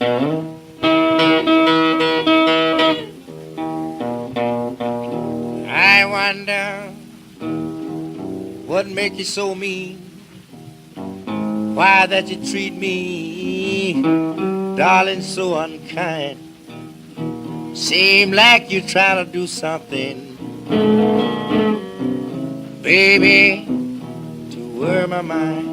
I wonder what make you so mean? Why that you treat me, darling, so unkind? Seem like you're trying to do something, baby, to worry my mind.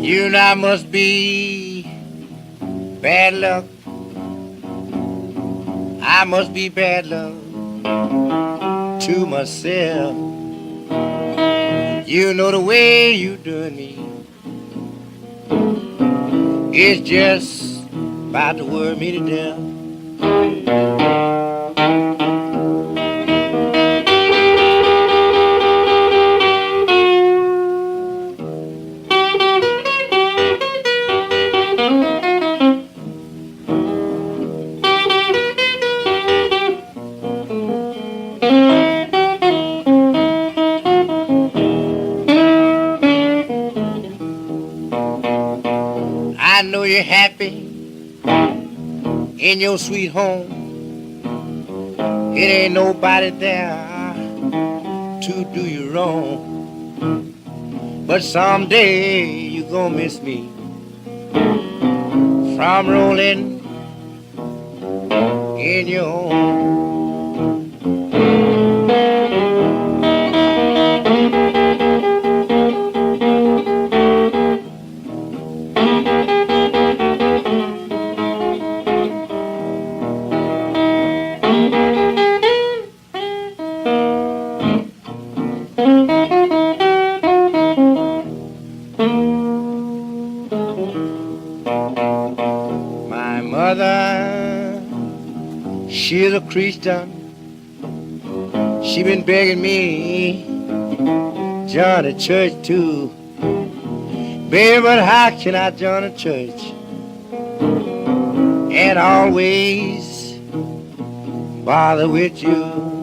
You now must be bad luck. I must be bad luck to myself. You know the way you doing me is just about to worry me to death. I know you're happy in your sweet home. It ain't nobody there to do you wrong. But someday you gonna miss me from rolling in your home. My mother, she's a Christian. She been begging me join the church too. Baby, but how can I join a church and always bother with you?